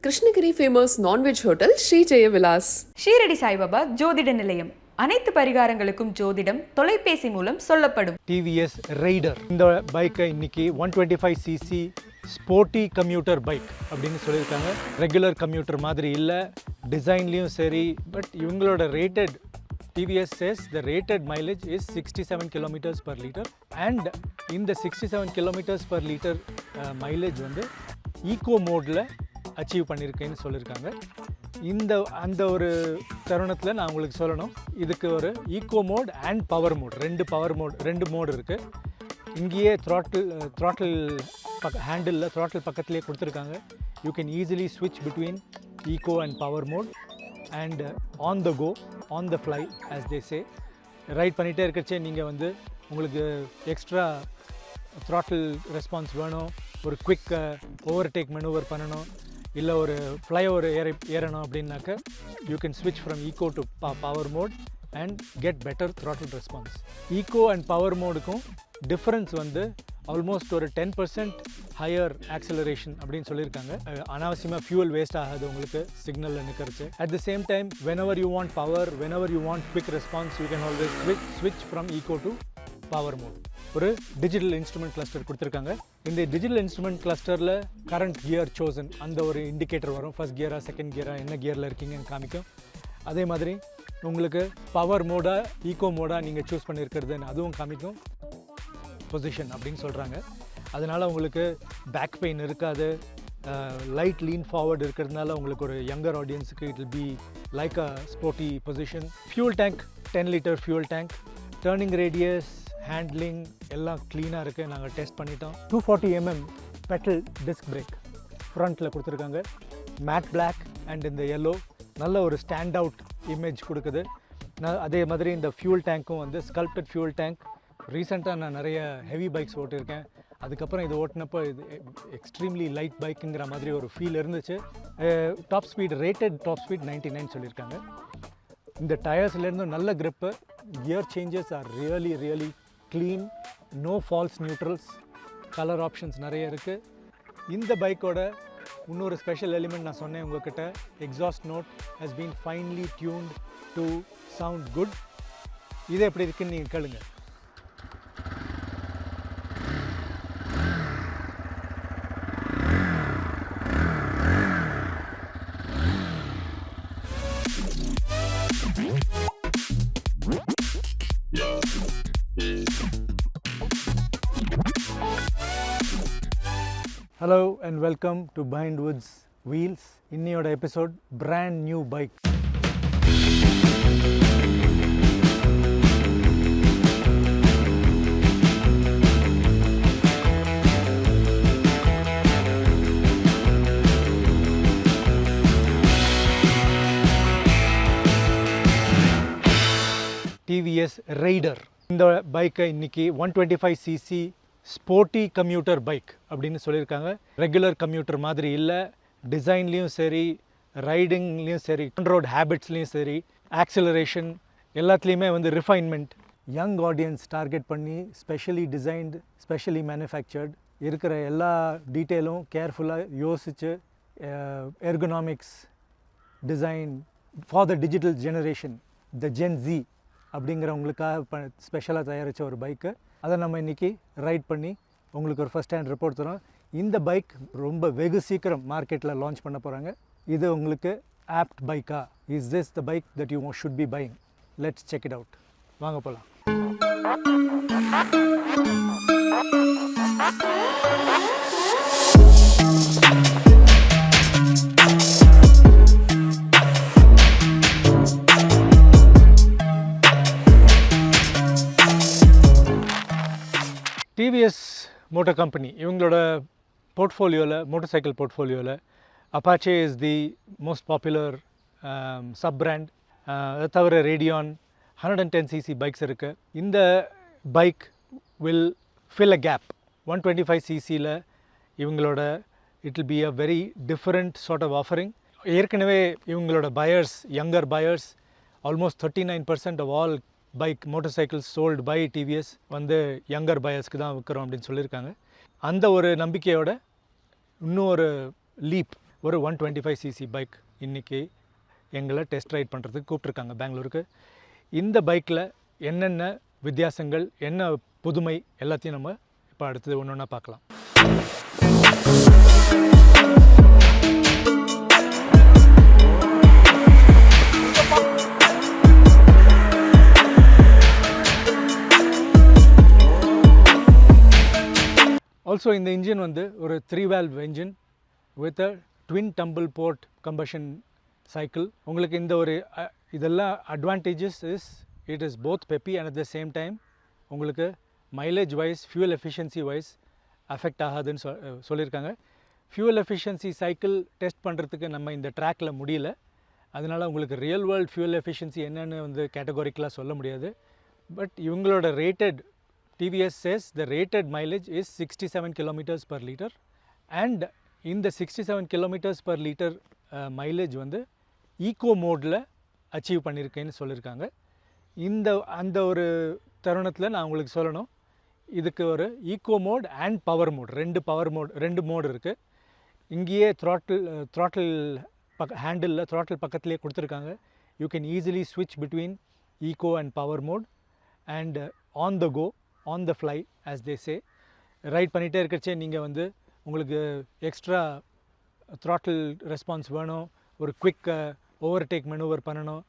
Krishnagiri famous non veg hotel Sri Jayavilas. Shirdi Saibaba ஜோதிட நிலையம். அனைத்து பரிகாரங்களுக்கும் ஜோதிடம் தொலைபேசி மூலம் சொல்லப்படும். டிவிஎஸ் ரைடர் இந்த பைக்கை இன்னைக்கு 125cc ஸ்போர்ட்டி கம்யூட்டர் பைக் அப்படின்னு சொல்லியிருக்காங்க. ரெகுலர் கம்யூட்டர் மாதிரி இல்லை, டிசைன்லேயும் சரி. பட் இவங்களோட rated TVS says the rated mileage is 67 kilometers per liter and இந்த 67 kilometers per liter mileage வந்து ஈகோ மோடில் அச்சீவ் பண்ணியிருக்கேன்னு சொல்லியிருக்காங்க. அந்த ஒரு தருணத்தில் நான் உங்களுக்கு சொல்லணும், இதுக்கு ஒரு eco mode and power mode, ரெண்டு மோடு இருக்குது. இங்கேயே த்ராட்டில் ஹேண்டிலில் த்ராட்டில் பக்கத்துலேயே கொடுத்துருக்காங்க. யூ கேன் ஈஸிலி ஸ்விட்ச் between eco and power mode and on the go, on the fly as they say. Right பண்ணிகிட்டே இருக்கச்சே நீங்கள் வந்து உங்களுக்கு எக்ஸ்ட்ரா த்ராட்டில் ரெஸ்பான்ஸ் வேணும், ஒரு குவிக் ஓவர்டேக் மெனூவர் பண்ணணும், இல்லை ஒரு ஃப்ளைஓவர் ஏறணும் அப்படின்னாக்க யூ கேன் ஸ்விட்ச் from eco to power mode and get better throttle response. Eco and power மோடுக்கும் டிஃப்ரென்ஸ் வந்து ஆல்மோஸ்ட் ஒரு 10% ஹையர் ஆக்சலரேஷன் அப்படின்னு சொல்லியிருக்காங்க. அனாவசியமாக ஃபியூல் வேஸ்ட் ஆகாது உங்களுக்கு சிக்னலில் நிற்கிறச்சு. At the same time whenever you want power, whenever you want quick response, you can always switch from eco to power mode. ஒரு டிஜிட்டல் இன்ஸ்ட்ருமெண்ட் கிளஸ்டர் கொடுத்துருக்காங்க. இந்த டிஜிட்டல் இன்ஸ்ட்ருமெண்ட் கிளஸ்டரில் கரண்ட் கியர் சோசன் அந்த ஒரு இண்டிகேட்டர் வரும். First கியரா second கியரா என்ன கியரில் இருக்கீங்கன்னு காமிக்கும். அதே மாதிரி உங்களுக்கு பவர் மோடா ஈகோ மோடா நீங்கள் சூஸ் பண்ணியிருக்கிறதுன்னு அதுவும் காமிக்கும். பொசிஷன் அப்படின்னு சொல்கிறாங்க. அதனால் உங்களுக்கு பேக் பெயின் இருக்காது. லைட் லீன் ஃபார்வர்டு இருக்கிறதுனால உங்களுக்கு ஒரு யங்கர் ஆடியன்ஸுக்கு it will be like a sporty position. Fuel tank 10 litre fuel tank. Turning radius, handling எல்லாம் க்ளீனாக இருக்குது. நாங்கள் டெஸ்ட் பண்ணிட்டோம். 240mm பெட்டல் டிஸ்க் பிரேக் ஃப்ரண்ட்டில் கொடுத்துருக்காங்க. மேட் பிளாக் அண்ட் இந்த எல்லோ நல்ல ஒரு ஸ்டாண்ட் அவுட் இமேஜ் கொடுக்குது. அதே மாதிரி இந்த ஃபியூல் டேங்க்கும் வந்து ஸ்கல்ப்டட் ஃபியூல் டேங்க். ரீசெண்டாக நான் நிறைய ஹெவி பைக்ஸ் ஓட்டியிருக்கேன். அதுக்கப்புறம் இது ஓட்டினப்போ இது எக்ஸ்ட்ரீம்லி லைட் பைக்குங்கிற மாதிரி ஒரு ஃபீல் இருந்துச்சு. Top speed rated top speed 99 சொல்லியிருக்காங்க. இந்த டயர்ஸ்லேருந்து நல்ல grip. Gear changes are really clean. No false neutrals. Colour options நிறைய இருக்குது. இந்த பைக்கோட இன்னொரு ஸ்பெஷல் எலிமெண்ட் நான் சொன்னேன் உங்ககிட்ட, exhaust note has been finely tuned to sound good. இது எப்படி இருக்குன்னு நீங்கள் கேளுங்க. Hello and welcome to Behind Woods Wheels. இன்னையோட episode brand new bike. TVS Raider இந்த பைக்கை இன்னைக்கு 125cc ஸ்போர்ட்டி கம்யூட்டர் பைக் அப்படின்னு சொல்லியிருக்காங்க. ரெகுலர் கம்யூட்டர் மாதிரி இல்லை, டிசைன்லேயும் சரி, ரைடிங்லேயும் சரி, ரோட் ஹேபிட்ஸ்லேயும் சரி, ஆக்சிலரேஷன் எல்லாத்துலேயுமே வந்து ரிஃபைன்மெண்ட். யங் ஆடியன்ஸ் டார்கெட் பண்ணி ஸ்பெஷலி டிசைன்டு, ஸ்பெஷலி மேனுஃபேக்சர்ட். இருக்கிற எல்லா டீட்டெயிலும் கேர்ஃபுல்லாக யோசித்து ergonomics design for the digital generation, the gen Z அப்படிங்கிறவங்களுக்காக ஸ்பெஷலாக தயாரித்த ஒரு பைக்கு. அதை நம்ம இன்றைக்கி ரைட் பண்ணி உங்களுக்கு ஒரு ஃபஸ்ட் ஹேண்ட் ரிப்போர்ட் தரோம். இந்த பைக் ரொம்ப வெகு சீக்கிரம் மார்க்கெட்டில் லான்ச் பண்ண போகிறாங்க. இது உங்களுக்கு ஆப்ட் பைக்கா? Is this the bike that you should be buying? Let's check it out. வாங்க போகலாம். டிவிஎஸ் மோட்டர் கம்பெனி இவங்களோட போர்ட்ஃபோலியோவில், மோட்டர் சைக்கிள் போர்ட்ஃபோலியோவில் Apache is the most popular sub brand. அதை தவிர ரேடியான் 110cc பைக்ஸ் இருக்குது. இந்த bike will fill a gap. 125cc இவங்களோட it will be a very different sort of offering. ஏற்கனவே இவங்களோட buyers, younger buyers, almost 39% of all bike motor cycles sold by TVS வந்து younger பயர்ஸ்க்கு தான் விற்கிறோம் அப்படின்னு சொல்லியிருக்காங்க. அந்த ஒரு நம்பிக்கையோட இன்னும் ஒரு லீப் ஒரு 125cc பைக் இன்றைக்கி எங்களை டெஸ்ட் ரைட் பண்ணுறதுக்கு கூப்பிட்ருக்காங்க பெங்களூருக்கு. இந்த பைக்கில் என்னென்ன வித்தியாசங்கள், என்ன புதுமை எல்லாத்தையும் நம்ம இப்போ அடுத்தது ஒன்று ஒன்றா பார்க்கலாம். ஆல்சோ இந்த இன்ஜின் வந்து ஒரு 3-valve engine with a twin tumble port combustion cycle. உங்களுக்கு இந்த ஒரு இதெல்லாம் advantages is it is both peppy and at the same time உங்களுக்கு mileage wise fuel efficiency wise affect ஆகாதுன்னு சொல்லியிருக்காங்க. ஃபியூல் எஃபிஷியன்சி சைக்கிள் டெஸ்ட் பண்ணுறதுக்கு நம்ம இந்த ட்ராக்கில் முடியல. அதனால் உங்களுக்கு ரியல் வேர்ல்டு ஃபியூல் எஃபிஷியன்சி என்னென்னு வந்து கேட்டகோரிக்கலாக சொல்ல முடியாது. பட் இவங்களோட rated TVS says the rated mileage is 67 kilometers per liter and இந்த 67 kilometers per liter mileage வந்து ஈகோ மோடில் அச்சீவ் பண்ணியிருக்கேன்னு சொல்லியிருக்காங்க. அந்த ஒரு தருணத்தில் நான் உங்களுக்கு சொல்லணும், இதுக்கு ஒரு eco mode and power mode, ரெண்டு மோடு இருக்குது. இங்கேயே த்ராட்டில் ஹேண்டிலில் த்ராட்டில் பக்கத்துலேயே கொடுத்துருக்காங்க. யூ கேன் ஈஸிலி ஸ்விட்ச் between eco and power mode and on the go, on the fly as they say. Ride பண்ணிகிட்டே இருக்கிறச்சே நீங்கள் வந்து உங்களுக்கு எக்ஸ்ட்ரா த்ராட்டில் ரெஸ்பான்ஸ் வேணும், ஒரு குவிக் ஓவர்டேக் மெனுவர் பண்ணணும்,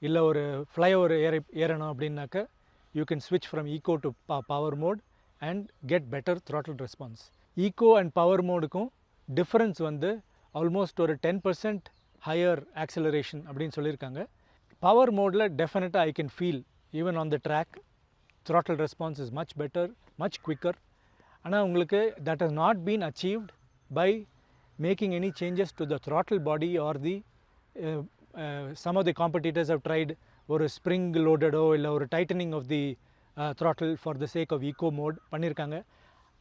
இல்லை ஒரு ஃப்ளைஓவர் ஏறணும் அப்படின்னாக்க யூ கேன் ஸ்விட்ச் from eco to power mode and get better throttle response. Eco and power மோடுக்கும் டிஃப்ரென்ஸ் வந்து ஆல்மோஸ்ட் ஒரு 10% ஹையர் ஆக்சிலரேஷன் அப்படின்னு சொல்லியிருக்காங்க. பவர் மோடில் டெஃபினட்டாக I can feel even on the track throttle response is much better, much quicker. ஆனால் உங்களுக்கு that has not been achieved by making any changes to the throttle body or the some of the competitors have tried ஒரு spring loaded இல்லை ஒரு tightening of the throttle for the sake of eco mode பண்ணியிருக்காங்க.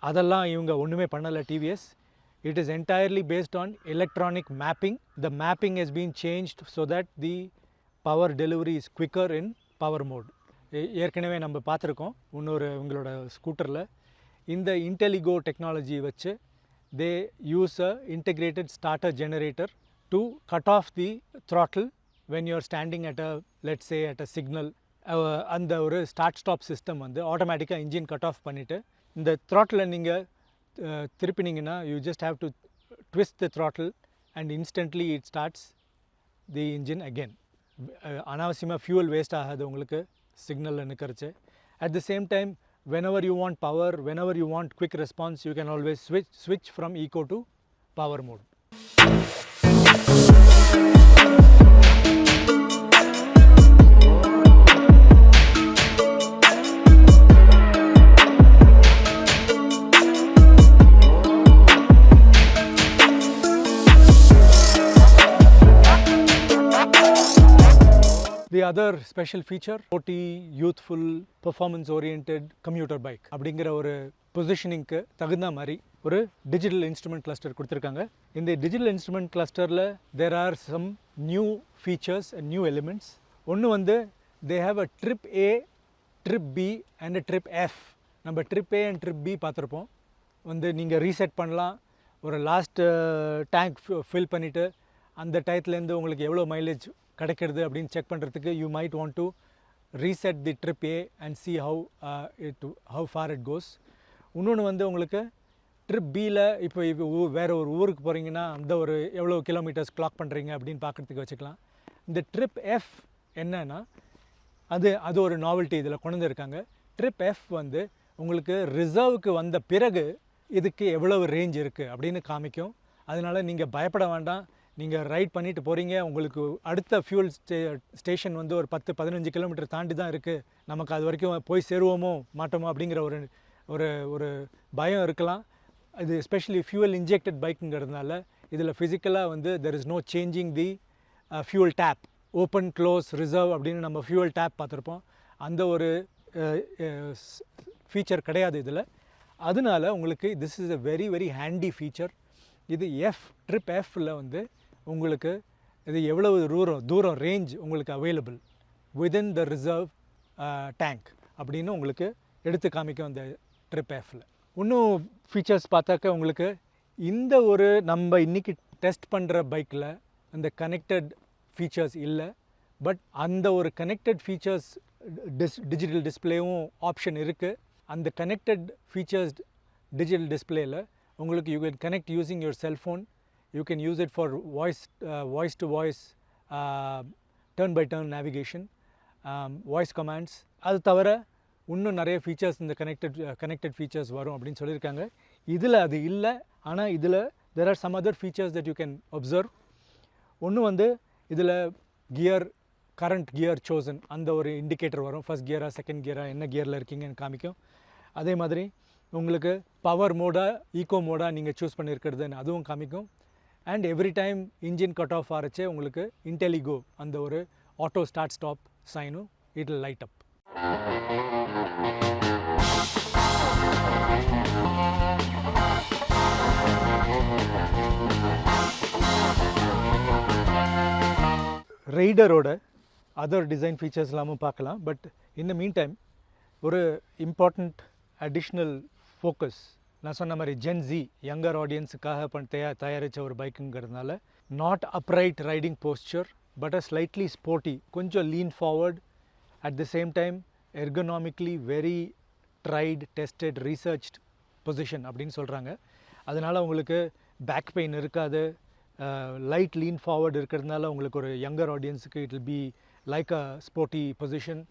அதெல்லாம் இவங்க ஒன்றுமே பண்ணலை TVS. It is entirely based on electronic mapping. The mapping has been changed so that the power delivery is quicker in power mode. ஏற்கனவே நம்ம பார்த்துருக்கோம் இன்னொரு உங்களோட ஸ்கூட்டரில் இந்த இன்டெலிகோ டெக்னாலஜி வச்சு they use a integrated starter generator to cut off the throttle when you're standing at a let's say at a signal. அந்த ஒரு start stop system வந்து ஆட்டோமேட்டிக்காக இன்ஜின் கட் ஆஃப் பண்ணிவிட்டு இந்த த்ராட்டில் நீங்கள் திருப்பினீங்கன்னா you just have to twist the throttle and instantly it starts the engine again. அனாவசியமாக fuel waste ஆகாது உங்களுக்கு சிக்னலில் நிற்கிறச்சு. At the same time whenever you want power, whenever you want quick response, you can always switch from eco to power mode. The other special feature, sporty, youthful, performance oriented commuter bike அப்படிங்கிற ஒரு பொசிஷனிங்க்கு தகுந்த மாதிரி ஒரு digital instrument cluster கொடுத்துருக்காங்க. இந்த digital instrument கிளஸ்டரில் there are some new features and new elements. ஒன்று வந்து they have a trip A, trip B and a trip F. நம்ம trip A and trip B பார்த்துருப்போம். வந்து நீங்கள் ரீசெட் பண்ணலாம், ஒரு லாஸ்ட் டேங்க் ஃபில் பண்ணிவிட்டு அந்த டயத்துலேருந்து உங்களுக்கு எவ்வளோ மைலேஜ் கிடைக்கிறது அப்படின்னு செக் பண்ணுறதுக்கு you might want to reset the trip A and see how for it goes. இன்னொன்று வந்து உங்களுக்கு ட்ரிப் பியில் இப்போ வேறு ஒரு ஊருக்கு போகிறீங்கன்னா அந்த ஒரு எவ்வளோ கிலோமீட்டர்ஸ் கிளாக் பண்ணுறீங்க அப்படின்னு பார்க்குறதுக்கு வச்சுக்கலாம். இந்த ட்ரிப் எஃப் என்னன்னா அது ஒரு நாவல்ட்டி இதில் கொண்டு வந்துருக்காங்க. ட்ரிப் எஃப் வந்து உங்களுக்கு ரிசர்வுக்கு வந்த பிறகு இதுக்கு எவ்வளவு ரேஞ்ச் இருக்குது அப்படின்னு காமிக்கும். அதனால் நீங்கள் பயப்பட வேண்டாம். நீங்கள் ரைட் பண்ணிட்டு போகிறீங்க, உங்களுக்கு அடுத்த ஃபியூல் ஸ்டேஷன் வந்து ஒரு 10-15 கிலோமீட்டர் தாண்டி தான் இருக்குது, நமக்கு அது வரைக்கும் போய் சேருவோமோ மாட்டோமோ அப்படிங்கிற ஒரு பயம் இருக்கலாம். இது எஸ்பெஷலி ஃபியூவல் இன்ஜெக்டட் பைக்குங்கிறதுனால இதில் ஃபிசிக்கலாக வந்து there is no changing the fuel tap, open close reserve அப்படின்னு நம்ம ஃபியூவல் டேப் பார்த்துருப்போம். அந்த ஒரு ஃபீச்சர் கிடையாது இதில். அதனால உங்களுக்கு this is a very very handy feature. இது ட்ரிப் எஃப்ல வந்து உங்களுக்கு இது எவ்வளவு தூரம் ரேஞ்ச் உங்களுக்கு அவைலபிள் விதின் த ரிசர்வ் டேங்க் அப்படின்னு உங்களுக்கு எடுத்து காமிக்கும் அந்த ட்ரிப் எஃப்ல. இன்னும் ஃபீச்சர்ஸ் பார்த்தாக்க உங்களுக்கு இந்த ஒரு நம்ம இன்றைக்கி டெஸ்ட் பண்ணுற பைக்கில் அந்த கனெக்டட் ஃபீச்சர்ஸ் இல்லை. பட் அந்த ஒரு கனெக்டட் ஃபீச்சர்ஸ் டிஜிட்டல் டிஸ்பிளேவும் ஆப்ஷன் இருக்குது. அந்த கனெக்டட் ஃபீச்சர்ஸ் டிஜிட்டல் டிஸ்பிளேயில் உங்களுக்கு you can connect using your cellphone. You can use it for voice to voice turn by turn navigation, voice commands. அது தவிர இன்னும் நிறைய ஃபீச்சர்ஸ் இந்த கனெக்டட் ஃபீச்சர்ஸ் வரும் அப்படின்னு சொல்லியிருக்காங்க. இதில் அது இல்லை. ஆனால் இதில் there are some other features that you can observe. ஒன்று வந்து இதில் கியர், கரண்ட் கியர் சோசன் அந்த ஒரு இண்டிகேட்டர் வரும். ஃபர்ஸ்ட் கியரா செகண்ட் கியரா என்ன கியரில் இருக்கீங்கன்னு காமிக்கும். அதே மாதிரி உங்களுக்கு பவர் மோடா ஈகோ மோடா நீங்கள் சூஸ் பண்ணியிருக்கிறதுன்னு அதுவும் காமிக்கும். And every time engine cut off ஆகிறச்சே உங்களுக்கு இன்டெலிகோ அந்த ஒரு ஆட்டோ ஸ்டார்ட் ஸ்டாப் சைனும் இட் வில் லைட் அப். ரைடரோட அதர் டிசைன் ஃபீச்சர்ஸ் எல்லாமும் பார்க்கலாம். But in the mean time ஒரு இம்பார்ட்டண்ட் அடிஷ்னல் ஃபோக்கஸ், நான் சொன்ன மாதிரி ஜென்ஸி யங்கர் ஆடியன்ஸுக்காக தயாரித்த ஒரு பைக்குங்கிறதுனால not upright riding posture but a slightly sporty, கொஞ்சம் lean forward, at the same time ergonomically very tried tested researched position அப்படின்னு சொல்கிறாங்க. அதனால் உங்களுக்கு பேக் பெயின் இருக்காது. லைட் லீன் ஃபார்வர்டு இருக்கிறதுனால உங்களுக்கு ஒரு யங்கர் ஆடியன்ஸுக்கு it will be like a sporty position.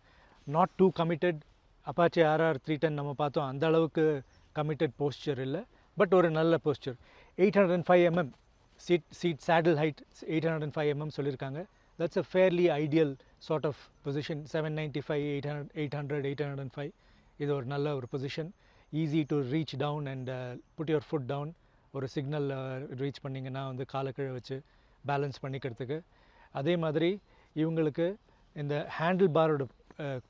Not too committed. Apache RR 310 நம்ம பார்த்தோம், அந்த அளவுக்கு கமிட்டட் போஸ்டர் இல்லை. பட் ஒரு நல்ல posture. 805 mm seat saddle height 805 mm சொல்லியிருக்காங்க. That's a fairly ideal sort of position. 795, 800, 805 இது ஒரு நல்ல ஒரு position. Easy to reach down and put your foot down. ஒரு சிக்னல் ரீச் பண்ணிங்கன்னா வந்து காலை கீழே வச்சு பேலன்ஸ் பண்ணிக்கிறதுக்கு. அதே மாதிரி இவங்களுக்கு இந்த ஹேண்டில் பாரோட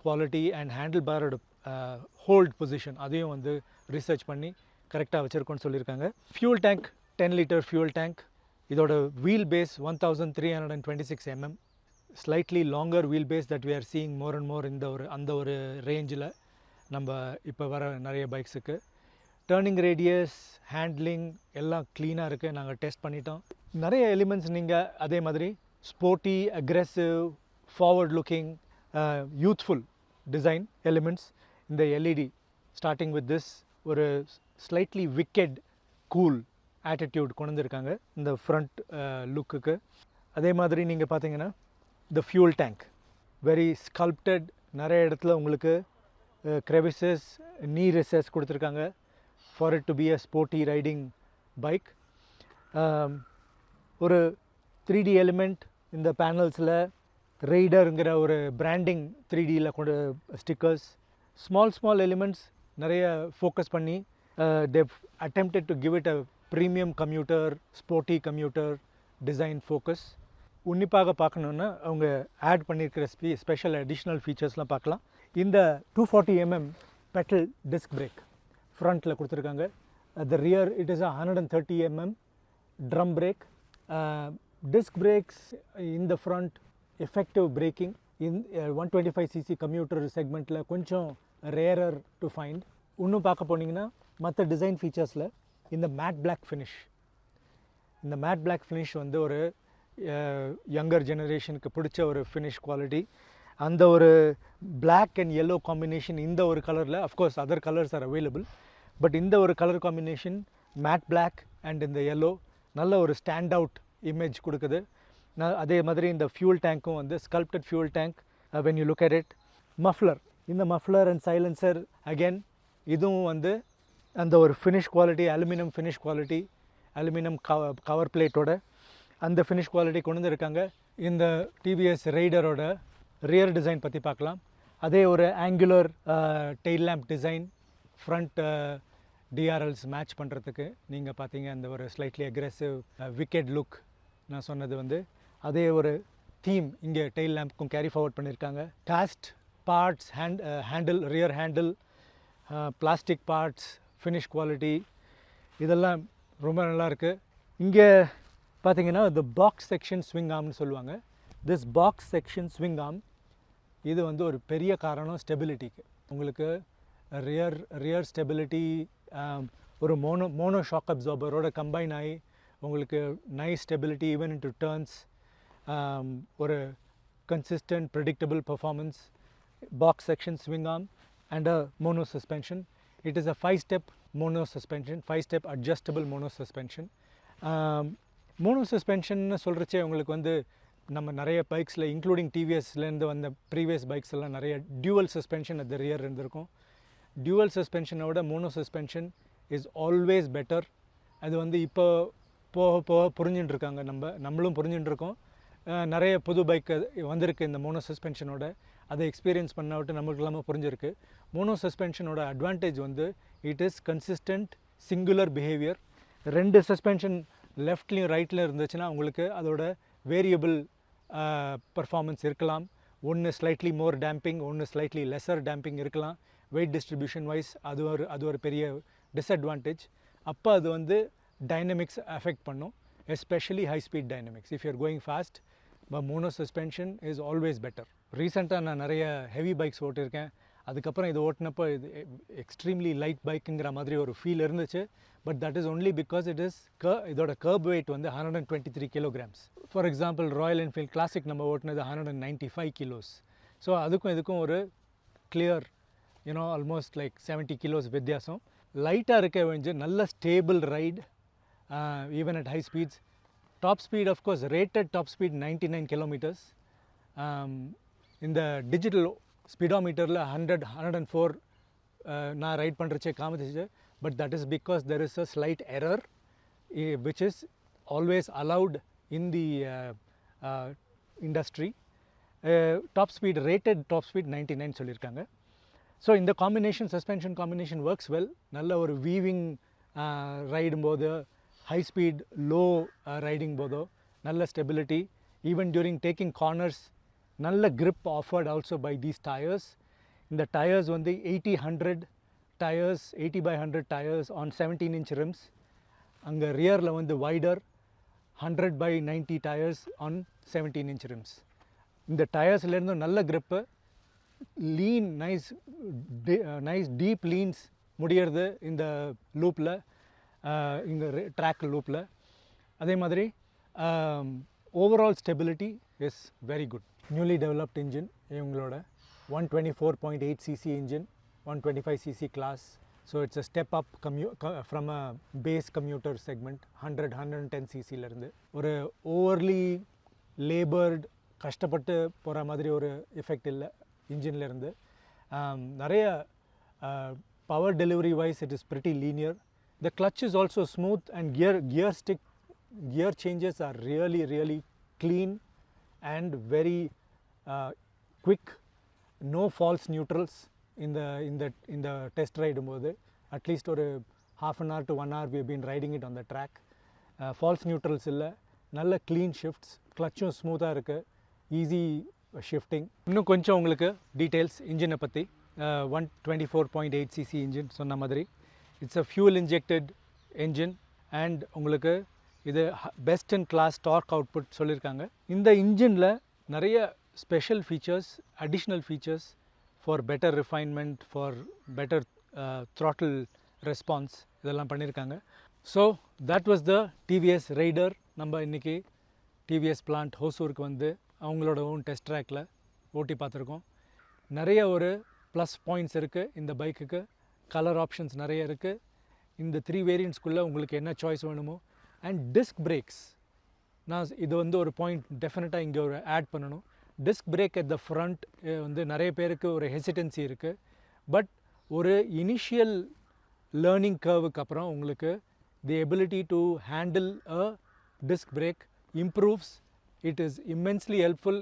குவாலிட்டி அண்ட் ஹேண்டில் பாரோட ஹோல்ட் பொசிஷன் அதையும் வந்து ரிசர்ச் பண்ணி கரெக்டாக வச்சுருக்கோன்னு சொல்லியிருக்காங்க. Fuel tank 10 litre fuel tank. இதோட wheel base 1326 mm, slightly longer wheel base that we are seeing more and more அந்த ஒரு ரேஞ்சில் நம்ம இப்போ வர நிறைய பைக்ஸுக்கு. டர்னிங் ரேடியஸ், ஹேண்ட்லிங் எல்லாம் க்ளீனாக இருக்குது. நாங்கள் டெஸ்ட் பண்ணிட்டோம். நிறைய எலிமெண்ட்ஸ் நீங்கள் அதே மாதிரி sporty, aggressive, forward looking, youthful design elements. இந்த எல்இடி ஸ்டார்டிங் வித் திஸ் ஒரு ஸ்லைட்லி விக்கெட் கூல் ஆட்டிடியூட் கொண்டு வந்திருக்காங்க இந்த ஃப்ரண்ட் லுக்குக்கு. அதே மாதிரி நீங்கள் பார்த்தீங்கன்னா இந்த ஃபியூல் டேங்க் வெரி ஸ்கல்ப்டட். நிறைய இடத்துல உங்களுக்கு crevices, knee recess கொடுத்துருக்காங்க for it to be a sporty riding bike. ஒரு 3D element இந்த பேனல்ஸில் ரைடருங்கிற ஒரு பிராண்டிங் 3Dயில் கொண்டு ஸ்டிக்கர்ஸ், ஸ்மால் எலிமெண்ட்ஸ் நிறைய ஃபோக்கஸ் பண்ணி they've attempted to give it a premium commuter, sporty commuter design focus. உன்னிப்பாக பார்க்கணுன்னா அவங்க ஆட் பண்ணியிருக்கிற ஸ்பெஷல் அடிஷ்னல் ஃபீச்சர்ஸ்லாம் பார்க்கலாம். இந்த 240 mm பெட்டல் டிஸ்க் பிரேக் ஃப்ரண்ட்டில் கொடுத்துருக்காங்க. த rear it is 130 mm drum break. Disk breaks இந்த ஃப்ரண்ட் எஃபெக்டிவ் பிரேக்கிங் இன் 125cc கம்யூட்டர் செக்மெண்ட்டில் கொஞ்சம் ரேரர் டு ஃபைண்ட். இன்னும் பார்க்க போனீங்கன்னா மற்ற டிசைன் ஃபீச்சர்ஸில் இந்த மேட் பிளாக் ஃபினிஷ், இந்த மேட் பிளாக் ஃபினிஷ் வந்து ஒரு யங்கர் ஜெனரேஷனுக்கு பிடிச்ச ஒரு ஃபினிஷ் குவாலிட்டி. அந்த ஒரு பிளாக் அண்ட் yellow காம்பினேஷன் இந்த ஒரு கலரில், of course other colours are available, but இந்த ஒரு colour combination matte black and இந்த yellow நல்ல ஒரு ஸ்டாண்ட் அவுட் இமேஜ் கொடுக்குது. அதே மாதிரி இந்த ஃபியூல் டேங்க்கும் வந்து sculpted fuel tank when you look at it. Muffler, இந்த மஃப்ளர் அண்ட் சைலன்சர் அகேன் இதுவும் வந்து அந்த ஒரு finish quality, aluminium finish quality, aluminium cover பிளேட்டோட அந்த ஃபினிஷ் குவாலிட்டி கொண்டு வந்துருக்காங்க. இந்த டிவிஎஸ் ரைடரோட ரியர் டிசைன் பற்றி பார்க்கலாம். அதே ஒரு angular tail lamp design, front DRLs match பண்ணுறதுக்கு நீங்கள் பார்த்தீங்க அந்த ஒரு ஸ்லைட்லி அக்ரெசிவ் விக்கெட் லுக் நான் சொன்னது வந்து அதே ஒரு தீம் இங்கே டெயில் லேம்ப்க்கும் கேரி ஃபார்வர்ட் பண்ணியிருக்காங்க. Cost parts, handle, rear handle, plastic parts, finish quality இதெல்லாம் ரொம்ப நல்லாயிருக்கு. இங்கே பார்த்தீங்கன்னா இந்த பாக்ஸ் செக்ஷன் ஸ்விங் ஆர்ம்னு சொல்லுவாங்க. This box section swing arm இது வந்து ஒரு பெரிய காரணம் ஸ்டெபிலிட்டிக்கு. உங்களுக்கு ரியர் ஸ்டெபிலிட்டி ஒரு மோனோ ஷாக் அப்சார்பரோட கம்பைன் ஆகி உங்களுக்கு nice stability even into turns, ஒரு consistent predictable performance, box section swing arm and a mono suspension. It is a 5-step mono suspension, 5-step adjustable mono suspension. Mono suspension சொல்கிறச்சே உங்களுக்கு வந்து நம்ம நிறைய பைக்ஸில் including டிவிஎஸ்லேருந்து வந்த previous bikes எல்லாம் நிறைய dual suspension at the rear இருந்திருக்கும். Dual சஸ்பென்ஷனோட mono suspension is always better. அது வந்து இப்போ போக போக புரிஞ்சுட்டு இருக்காங்க, நம்மளும் புரிஞ்சுட்டு இருக்கோம். நிறைய புது பைக் வந்திருக்கு இந்த மோனோ சஸ்பென்ஷனோட, அதை எக்ஸ்பீரியன்ஸ் பண்ண விட்டு நம்மளுக்கு எல்லாமே புரிஞ்சிருக்கு. மோனோ சஸ்பென்ஷனோட அட்வான்டேஜ் வந்து it is consistent singular behaviour. 2 suspension லெஃப்ட்லேயும் ரைட்லையும் இருந்துச்சுன்னா உங்களுக்கு அதோட வேரியபிள் பர்ஃபார்மன்ஸ் இருக்கலாம். ஒன்று ஸ்லைட்லி மோர் டேம்பிங், ஒன்று ஸ்லைட்லி லெஸர் டேம்பிங் இருக்கலாம். வெயிட் டிஸ்ட்ரிபியூஷன் வைஸ் அது ஒரு பெரிய டிஸ்அட்வான்டேஜ். அப்போ அது வந்து டைனமிக்ஸ் அஃபெக்ட் பண்ணும், especially high speed dynamics. If you're going fast, mono suspension is always better. ரீசெண்டாக நான் நிறைய ஹெவி பைக்ஸ் ஓட்டியிருக்கேன். அதுக்கப்புறம் இது ஓட்டினப்போ இது எக்ஸ்ட்ரீம்லி லைட் பைக்குங்கிற மாதிரி ஒரு ஃபீல் இருந்துச்சு. But that is only because it is இதோட கர்ப் வெயிட் வந்து 123 kilograms. For example Royal Enfield classic நம்ம ஓட்டினது 195 kilos. ஸோ அதுக்கும் இதுக்கும் ஒரு கிளியர் ஆல்மோஸ்ட் லைக் 70 kilos வித்தியாசம். லைட்டாக இருக்க வேண்டிய நல்ல stable right even at high speeds. Top speed, of course, rated top speed 99 kilometers. In the digital speedometer 104 நான் ரைட் பண்ணுறச்சே காமிச்சிச்சு. But that is because there is a slight error which is always allowed in the industry. Top speed rated top speed 99 சொல்லியிருக்காங்க. So இந்த combination suspension combination works well. நல்ல ஒரு weaving ரைடும்போது, high speed low riding போதோ நல்ல stability. Even during taking corners நல்ல grip offered also by these tires. இந்த tyres வந்து 80/100 tyres, 80/100 tyres on 17-inch rims. அங்கே ரியரில் வந்து wider 100/90 tyres on 17-inch rims. இந்த டயர்ஸ்லேருந்து நல்ல grip, lean nice deep leans முடியறது இந்த லூப்பில், இங்கே ட்ராக் லூப்பில். அதே மாதிரி overall stability is very good. Newly developed engine இவங்களோட 124.8cc engine, 125cc class. So it's a step up from a base commuter segment 110ccலேருந்து. ஒரு ஓவர்லி லேபர்டு கஷ்டப்பட்டு போகிற மாதிரி ஒரு எஃபெக்ட் இல்லை இன்ஜின்லேருந்து. நிறைய power delivery wise it is pretty linear. The clutch is also smooth and gear changes are really clean and very quick. No false neutrals in the test ride போது. At least ஒரு half an hour to 1 hour we have been riding it on the track. False neutrals இல்லை, நல்ல clean shifts, clutchும் ஸ்மூத்தாக இருக்குது, easy shifting. இன்னும் கொஞ்சம் உங்களுக்கு details இன்ஜினை பற்றி. 124.8cc இன்ஜின் சொன்ன மாதிரி it's a fuel injected engine and உங்களுக்கு இது best in class torque output சொல்லியிருக்காங்க. இந்த இன்ஜினில் நிறைய special features, additional features for better refinement, for better throttle response இதெல்லாம் பண்ணியிருக்காங்க. So that was the TVS Raider. நம்ம இன்றைக்கி டிவிஎஸ் பிளான்ட் ஹோசூருக்கு வந்து அவங்களோட ஓன் டெஸ்ட் ட்ராக்கில் ஓட்டி பார்த்துருக்கோம். நிறைய ஒரு ப்ளஸ் பாயிண்ட்ஸ் இருக்குது இந்த பைக்குக்கு. கலர் ஆப்ஷன்ஸ் நிறைய இருக்குது. இந்த 3 வேரியண்ட்ஸ்குள்ளே உங்களுக்கு என்ன சாய்ஸ் வேணுமோ. அண்ட் டிஸ்க் பிரேக்ஸ், நான் இது வந்து ஒரு பாயிண்ட் டெஃபினட்டாக இங்கே ஒரு ஆட் பண்ணணும். Disc brake at the front வந்து நிறைய பேருக்கு ஒரு ஹெசிடென்சி இருக்குது. பட் ஒரு இனிஷியல் லேர்னிங் கர்வுக்கு அப்புறம் உங்களுக்கு the ability to handle a disc brake improves. It is immensely helpful.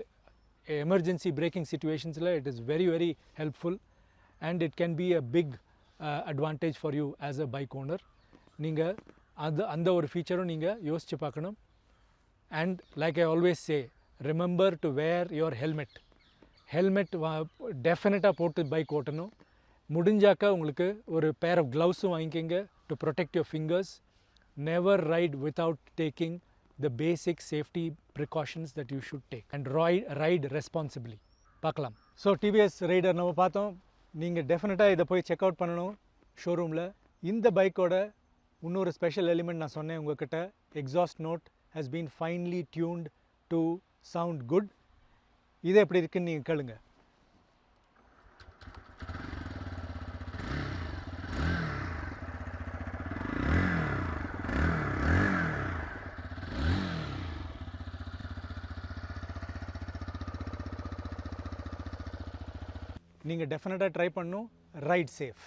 Emergency braking சிச்சுவேஷன்ஸில் it is very helpful and it can be a big advantage for you as a bike owner. நீங்கள் அந்த ஒரு ஃபீச்சரும் நீங்கள் யோசித்து பார்க்கணும். And like I always say, remember to wear your helmet. டெஃபினட்டாக போட்டு bike ஓட்டணும். முடிஞ்சாக்கா உங்களுக்கு ஒரு பேர் ஆஃப் க்ளவுஸும் வாங்கிக்கிங்க to protect your fingers. Never ride without taking the basic safety precautions that you should take and ride responsibly. பார்க்கலாம். So TVS Raider நம்ம பார்த்தோம். நீங்கள் டெஃபினட்டாக இதை போய் செக் அவுட் பண்ணணும் ஷோரூமில். இந்த பைக்கோட இன்னொரு ஸ்பெஷல் எலிமெண்ட் நான் சொன்னேன் உங்கள்கிட்ட, exhaust note has been finely tuned to sound good. இது எப்படி இருக்குன்னு நீங்கள் கேளுங்க. நீங்கள் டெஃபினட்டாக ட்ரை பண்ணணும். Ride safe.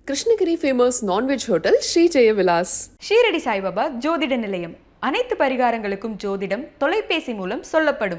Krishnagiri famous non veg hotel Sri Jaya Vilas. Shirdi Saibaba ஜோதிட நிலையம். அனைத்து பரிகாரங்களுக்கும் ஜோதிடம் தொலைபேசி மூலம் சொல்லப்படும்.